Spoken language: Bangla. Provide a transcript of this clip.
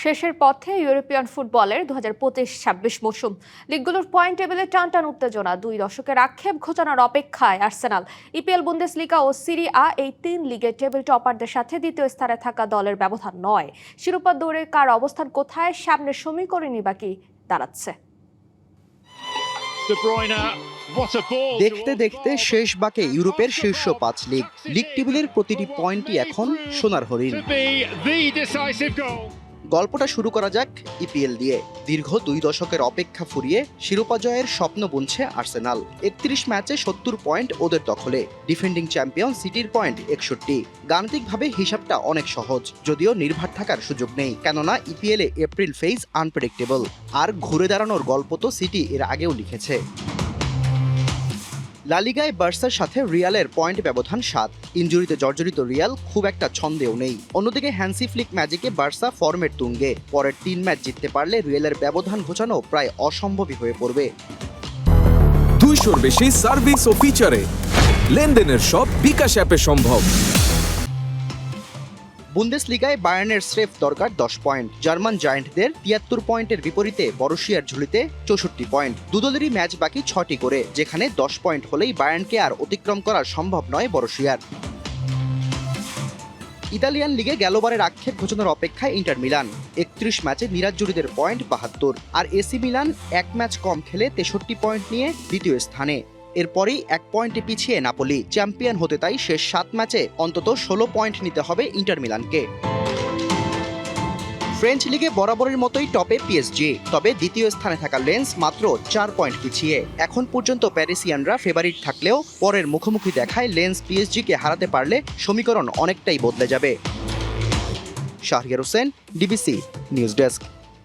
শেষের পথে ইউরোপিয়ান ফুটবলের 2025-26 মৌসুম। লিগগুলোর পয়েন্ট টেবিলে টানটান উত্তেজনা, 2 দশকের আক্ষেপ ঘোচানোর অপেক্ষায় আর্সেনাল। ইপিএল, বুন্দেসলিগা ও সিরি আ এই 3 লিগের টেবিল টপারদের সাথে দ্বিতীয় স্থানে থাকা দলের ব্যবধান 9। শিরোপা দৌড়ে কার অবস্থান কোথায়, সামনের সমীকরণই বাকি দাঁড়াচ্ছে। দেখতে দেখতে শেষ বাঁকে ইউরোপের শীর্ষ 5 লিগ টেবিলের প্রতিটি পয়েন্টই এখন সোনার হরিণ। গল্পটা শুরু করা যাক ইপিএল দিয়ে। দীর্ঘ 2 দশকের অপেক্ষা ফুরিয়ে শিরোপা জয়ের স্বপ্ন বুনছে আর্সেনাল। 31 ম্যাচে 70 পয়েন্ট ওদের দখলে। ডিফেন্ডিং চ্যাম্পিয়ন সিটির পয়েন্ট 61। গাণিতিকভাবে হিসাবটা অনেক সহজ, যদিও নির্ভর থাকার সুযোগ নেই, কেননা ইপিএলে এপ্রিল ফেজ আনপ্রেডিক্টেবল। আর ঘুরে দাঁড়ানোর গল্প তো সিটি এর আগেও লিখেছে। লা লিগায় বার্সার সাথে রিয়ালের পয়েন্ট ব্যবধান 7। ইনজুরিতে জর্জরিত রিয়াল খুব একটা ছন্দেও নেই। অন্যদিকে হ্যান্সি ফ্লিক ম্যাজিকে বার্সা ফর্মের তুঙ্গে। পরের 3 ম্যাচ জিততে পারলে রিয়ালের ব্যবধান ঘোচানো প্রায় অসম্ভবই হয়ে পড়বে। 200-র বেশি সার্ভিস ও ফিচারে লেনদেনের সব বিকাশ অ্যাপে সম্ভব। বুন্দেসলিগায় বায়ার্নের স্রেফ দরকার 10 পয়েন্ট। জার্মান জায়ান্টদের 73 পয়েন্টের বিপরীতে বরুশিয়ার ঝুলিতে 64 পয়েন্ট। দুদলেরই ম্যাচ বাকি 6টি করে, যেখানে 10 পয়েন্ট হলেই বায়ার্নকে আর অতিক্রম করা সম্ভব নয় বরুশিয়ার। ইতালিয়ান লিগে গেলবারের আক্ষেপ ঘোচানোর অপেক্ষায় ইন্টার মিলান। 31 ম্যাচে নিরাজ্জুরিদের পয়েন্ট 72। আর এসি মিলান 1 ম্যাচ কম খেলে 63 পয়েন্ট নিয়ে দ্বিতীয় স্থানে। এরপরই 1 পয়েন্টে পিছিয়ে নাপোলি। চ্যাম্পিয়ন হতে তাই শেষ 7 ম্যাচে অন্তত 16 পয়েন্ট নিতে হবে ইন্টার মিলানকে। ফ্রেঞ্চ লিগে বরাবরের মতোই টপে পিএসজি, তবে দ্বিতীয় স্থানে থাকা লেন্স মাত্র 4 পয়েন্ট পিছিয়ে। এখন পর্যন্ত প্যারিসিয়ানরা ফেভারিট থাকলেও পরের মুখোমুখি দেখায় লেন্স পিএসজিকে হারাতে পারলে সমীকরণ অনেকটাই বদলে যাবে। Shahriar Hossain, DBC news desk.